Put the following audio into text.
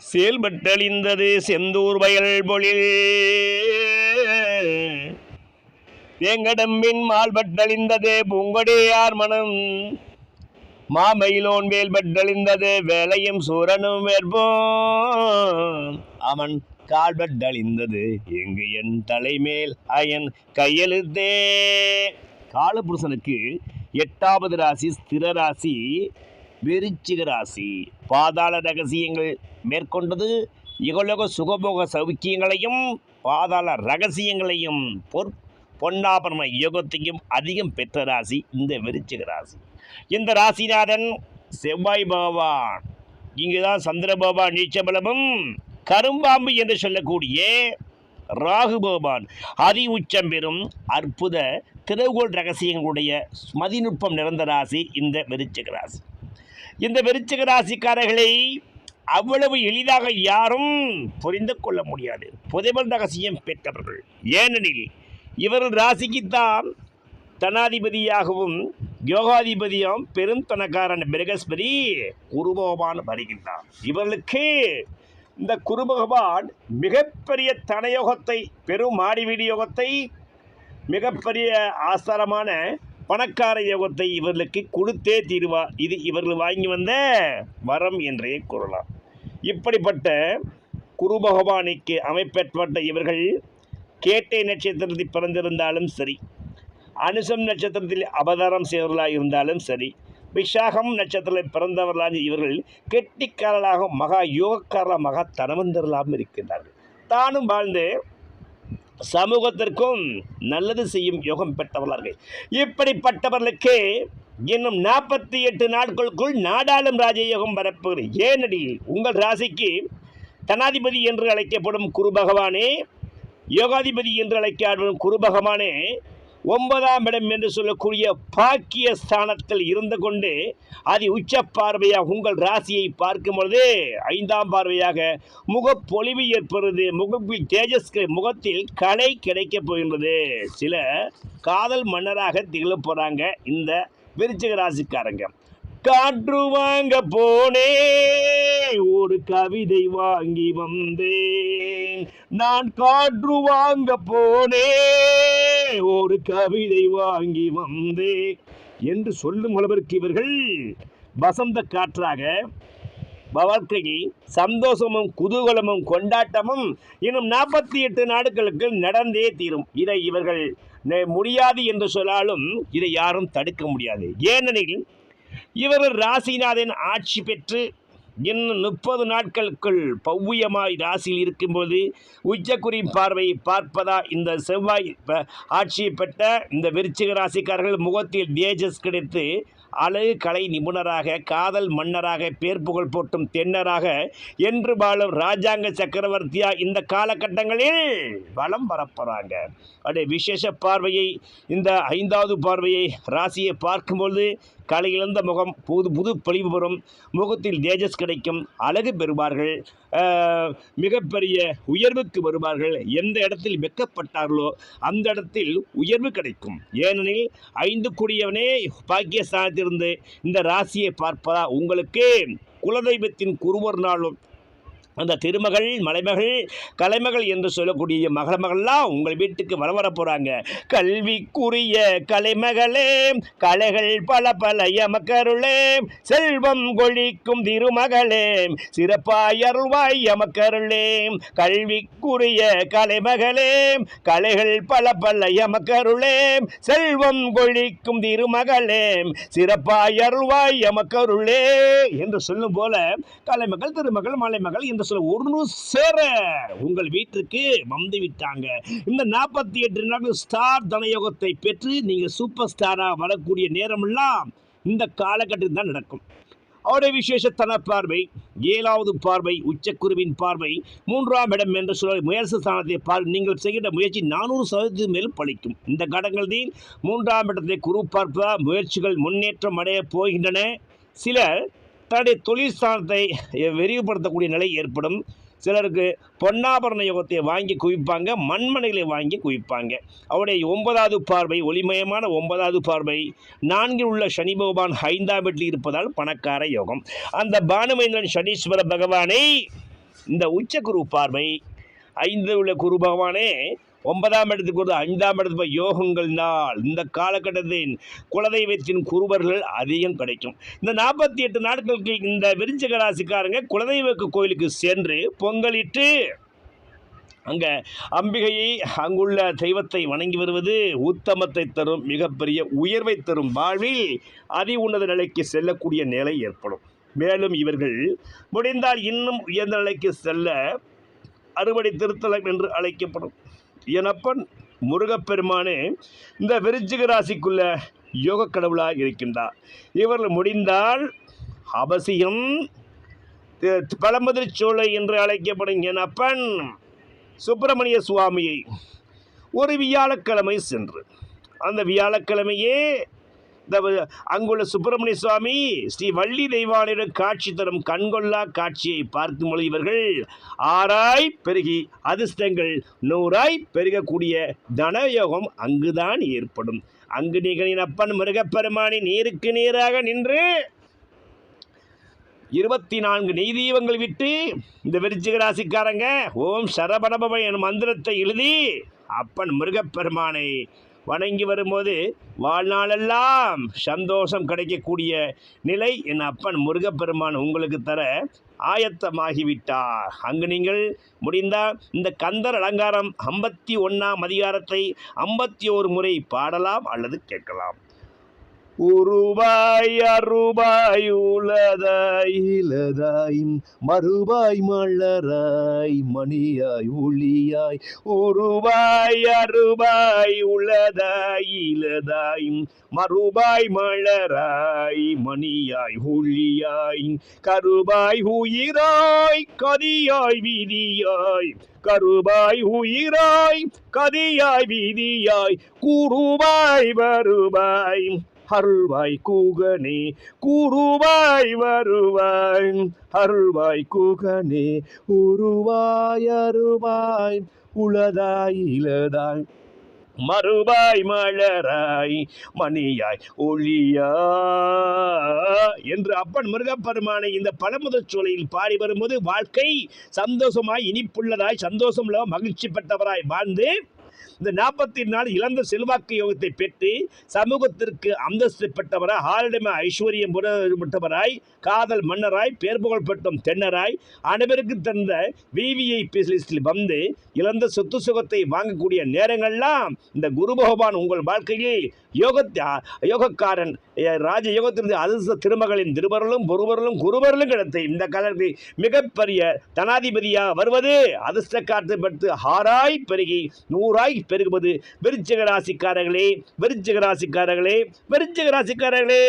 செயல்பட்டழிந்தது செந்தூர் வயல் பொழில் தேங்கடம்பின் மால்பட்டழிந்தது பூங்கொடியார் மனம் மாமயிலோன் வேல்பட்டழிந்தது வேலையும் சூரனும் வேற்போம் அவன் கால்பட்டழிந்தது எங்கு என் தலைமேல் அயன் கையெழுத்தே. காலபுருஷனுக்கு 8வது ராசி ஸ்திர ராசி விருச்சிக ராசி. பாதாள ரகசியங்கள் மேற்கொண்டது இகலோக சுகபோக சௌக்கியங்களையும் பாதாள ரகசியங்களையும் பொன்னாபரண யோகத்தையும் அதிகம் பெற்ற ராசி இந்த விருச்சிக ராசி. இந்த ராசிநாதன் செவ்வாய் பகவான். இங்குதான் சந்திர பகவான் நீச்சபலமும் கரும்பாம்பு என்று சொல்லக்கூடிய ராகு பகவான் அதி உச்சம் பெறும் அற்புத திறவுகோள் ரகசியங்களுடைய மதிநுட்பம் நிறைந்த ராசி இந்த விருச்சிக ராசி. இந்த விருச்சிக ராசிக்காரர்களை அவ்வளவு எளிதாக யாரும் புரிந்து கொள்ள முடியாது. புதைவல் ரகசியம் பெற்றவர்கள். ஏனெனில் இவர்கள் ராசிக்குத்தான் தனாதிபதியாகவும் யோகாதிபதியும் பெரும் தனக்காரன் பிரகஸ்பதி குருபகவான் வருகின்றார். இவர்களுக்கு இந்த குருபகவான் மிகப்பெரிய தனயோகத்தை பெரும் மாடிவீடு யோகத்தை மிகப்பெரிய ஆசாரமான பணக்கார யோகத்தை இவர்களுக்கு கொடுத்தே தீருவார். இது இவர்கள் வாங்கி வந்த வரம் என்றே கூறலாம். இப்படிப்பட்ட குரு பகவானுக்கு அமைப்பேற்பட்ட இவர்கள் கேட்டை நட்சத்திரத்தில் பிறந்திருந்தாலும் சரி, அனுசம் நட்சத்திரத்தில் அவதாரம் செய்தவர்களாக இருந்தாலும் சரி, விசாகம் நட்சத்திரத்தில் பிறந்தவர்களாக இவர்கள் கெட்டிக்காரர்களாக மகா யோகக்காரர்களாக மகா தனவந்தர்களாகவும் இருக்கின்றார்கள். தானும் வாழ்ந்து சமூகத்திற்கும் நல்லது செய்யும் யோகம் பெற்றவர்கள். இப்படிப்பட்டவர்களுக்கு இன்னும் 48 நாட்களுக்குள் நாடாளும் ராஜயோகம் வரப்போகிறது. ஏனெனில் உங்கள் ராசிக்கு தனாதிபதி என்று அழைக்கப்படும் குரு பகவானே, யோகாதிபதி என்று அழைக்கப்படும் குரு பகவானே 9ஆம் இடம் என்று சொல்லக்கூடிய பாக்கிய ஸ்தானத்தில் இருந்து கொண்டு அது உச்ச பார்வையாக உங்கள் ராசியை பார்க்கும் பொழுது 5ஆம் பார்வையாக முகப்பொலிவு ஏற்படுறது. முகத்தில் தேஜஸ், முகத்தில் கலை கிடைக்கப் போகின்றது. சில காதல் மன்னராக திகழ போகிறாங்க இந்த விருச்சிக ராசிக்காரங்க. காற்று வாங்க போனே ஒரு கவிதை வாங்கி வந்தேன், நான் காற்று வாங்க போனே ஒரு கவிதை வாங்கி வந்தேன் என்று சொல்லும் அளவிற்கு இவர்கள் வசந்த காற்றாக வாழ்க்கையை சந்தோஷமும் குதூகலமும் கொண்டாட்டமும் இன்னும் 48 நாட்களுக்கு நடந்தே தீரும். இதை இவர்கள் முடியாது என்று சொன்னாலும் இதை யாரும் தடுக்க முடியாது. ஏனெனில் இவர்கள் ராசிநாதன் ஆட்சி பெற்று இன்னும் 30 நாட்களுக்குள் பவ்யமாய் ராசியில் இருக்கும்போது உச்சக்குறி பார்வையை பார்ப்பதா இந்த செவ்வாய் ஆட்சியை பெற்ற இந்த விருச்சிக ராசிக்காரர்கள் முகத்தில் தேஜஸ் கிடைத்து அழகு கலை நிபுணராக காதல் மன்னராக பேர் புகழ் போட்டும் தென்னராக என்று வாழும் ராஜாங்க சக்கரவர்த்தியா இந்த காலகட்டங்களில் வளம் வரப்போறாங்க. அப்படியே விசேஷ பார்வையை இந்த 5வது பார்வையை ராசியை பார்க்கும்போது கலையிழந்த முகம் புது பொலிவு பெறும், முகத்தில் தேஜஸ் கிடைக்கும், அழகு பெறுவார்கள், மிகப்பெரிய உயர்வுக்கு வருவார்கள். எந்த இடத்தில் வெக்கப்பட்டார்களோ அந்த இடத்தில் உயர்வு கிடைக்கும். ஏனெனில் 5 கூடியவனே பாக்கியஸ்தானத்திலிருந்து இந்த ராசியை பார்ப்பதா உங்களுக்கு குலதெய்வத்தின் குருவர் நாளும் அந்த திருமகள் மலைமகள் கலைமகள் என்று சொல்லக்கூடிய மகள்லாம் உங்கள் வீட்டுக்கு வர போகிறாங்க. கல்விக்குரிய கலைமகளே, கலைகள் பல பல எமக்கருளே, செல்வம் கொழிக்கும் திருமகளே, சிறப்பாய் அருள்வாய் எமக்கருளே. கல்விக்குரிய கலைமகளே, கலைகள் பல பல எமக்கருளே, செல்வம் கொழிக்கும் திருமகளே, சிறப்பாய் அருள்வாய் எமக்கருளே என்று சொல்லும் போல கலைமகள் திருமகள் மலைமகள் என்று ஒரு சேர உங்கள் வீட்டிற்கு வந்து விட்டாங்க. இந்த 48 நாட்கள் ஸ்டார் தனயோகத்தை பெற்று நீங்க சூப்பர் ஸ்டாரா வரக்கூடிய நேரமெல்லாம் இந்த காலகட்டத்தில் தான் நடக்கும். அவருடைய விசேஷ தன பார்வை 7வது பார்வை உச்சக்குருவின் பார்வை 3ஆம் இடம் என்று சொல்ல முயற்சி ஸ்தானத்தை நீங்கள் செய்கின்ற முயற்சி 400% மேல் பலிக்கும். இந்த கடங்களில் 3ஆம் இடத்தை குரு பார்ப்ப முயற்சிகள் முன்னேற்றம் அடைய போகின்றன. சிலர் தன்னுடைய தொழில் ஸ்தானத்தை விரிவுபடுத்தக்கூடிய நிலை ஏற்படும். சிலருக்கு பொன்னாபரண யோகத்தை வாங்கி குவிப்பாங்க, மண்மனைகளை வாங்கி குவிப்பாங்க. அவருடைய 9வது பார்வை ஒளிமயமான 9வது பார்வை 4 உள்ள சனி பகவான் 5ஆம் வீட்டில் இருப்பதால் பணக்கார யோகம். அந்த பானுமேந்திரன் சனீஸ்வர பகவானை இந்த உச்ச குரு பார்வை 5 உள்ள குரு பகவானே 9ஆம் இடத்துக்கு ஒரு 5ஆம் இடத்துக்கு யோகங்கள் நாள் இந்த காலகட்டத்தின் குலதெய்வத்தின் குருவர்கள் அதிகம் கிடைக்கும். இந்த 48 நாட்களுக்கு இந்த விருச்சிக ராசிக்காரங்க குலதெய்வ கோயிலுக்கு சென்று பொங்கலிட்டு அங்கே அம்பிகையை அங்குள்ள தெய்வத்தை வணங்கி வருவது உத்தமத்தை தரும், மிகப்பெரிய உயர்வை தரும், வாழ்வில் அதி உன்னத நிலைக்கு செல்லக்கூடிய நிலை ஏற்படும். மேலும் இவர்கள் முடிந்தால் இன்னும் உயர்ந்த நிலைக்கு செல்ல அறுவடை திருத்தலம் என்று அழைக்கப்படும். எனப்பன் முருகப்பெருமானே இந்த விருச்சிக ராசிக்குள்ள யோக கடவுளாக இருக்கின்றார். இவர்கள் முடிந்தால் அவசியம் பழமுதிர் சோலை என்று அழைக்கப்படும் எனப்பன் சுப்பிரமணிய சுவாமியை ஒரு வியாழக்கிழமை சென்று அந்த வியாழக்கிழமையே அங்குள்ள சுப்பிரமணிய சுவாமி ஸ்ரீ வள்ளி தெய்வானிடம் காட்சி தரும் கண்கொள்ளா காட்சியை பார்க்கும் பொழுது இவர்கள் 6ஆய் பெருகி அதிர்ஷ்டங்கள் 100ஆய் பெருகக்கூடிய தனயோகம் அங்குதான் ஏற்படும். அங்கு நிகழின் அப்பன் முருகப்பெருமானி நீருக்கு நீராக நின்று 24 நெய் தீபங்கள் விட்டு இந்த விருச்சிக ராசிக்காரங்க ஓம் சரபணபவ எனும் மந்திரத்தை எழுதி அப்பன் முருகப்பெருமானை வணங்கி வரும்போது வாழ்நாளெல்லாம் சந்தோஷம் கிடைக்கக்கூடிய நிலை என் அப்பன் முருகப்பெருமான் உங்களுக்கு தர ஆயத்தமாகிவிட்டார். அங்கு நீங்கள் முடிந்தால் இந்த கந்தர் அலங்காரம் 51ஆம் அதிகாரத்தை 51 முறை பாடலாம் அல்லது கேட்கலாம். உருவாய் அருவாய் உலதாய் இலதாய் மறுவாய் மலராய் மணியாய் ஒளியாய் உருவாய் அருவாய் உலதாய் இலதாய் மறுவாய் மலராய் மணியாய் ஒளியாய் கருவாய் உயிராய் கதியாய் வீதியாய் கருவாய் உயிராய் கதியாய் வீதியாய் கூறுவாய் வருவாய் அருள்வாய் கூகனே கூறுவாய் வருவாய் அருள்வாய் கூகனே உருவாய் அருவாய் உளதாய் இலதாய் மறுவாய் மலராய் மணியாய் ஒளியா என்று அப்பன் முருகப்பெருமானை இந்த பழமுதிர் சோலையில் பாடி வரும்போது வாழ்க்கை சந்தோஷமாய் இனிப்புள்ளதாய் சந்தோஷமுள்ள மகிழ்ச்சி பெற்றவராய் வாழ்ந்து இந்த 44 இழந்த செல்வாக்கு யோகத்தை பெற்று சமூகத்திற்கு அந்தஸ்து பெற்றவராய் ஆளிடமை ஐஸ்வர்யம் பெற்றவராய் காதல் மன்னராய் பேர் புகழ் பெற்றும் தென்னராய் அனைவருக்கு தந்த விவிஐபி லிஸ்டில் வந்து இழந்த சொத்து சுகத்தை வாங்கக்கூடிய நேரங்கள்லாம் இந்த குரு பகவான் உங்கள் வாழ்க்கையில் யோகக்காரன் ராஜ யோகத்திலிருந்து அதிர்ஷ்ட திருமகளின் திருவருளும் பொருவருளும் குருவருளும் கிடைத்த இந்த காலத்தில் மிகப்பெரிய தனாதிபதியாக வருவது அதிர்ஷ்ட காற்று பெற்று 6ஆய் பெருகி 100ஆய் பெருகுவது விருச்சிக ராசிக்காரர்களே விருச்சிக ராசிக்காரர்களே விருச்சிக ராசிக்காரர்களே.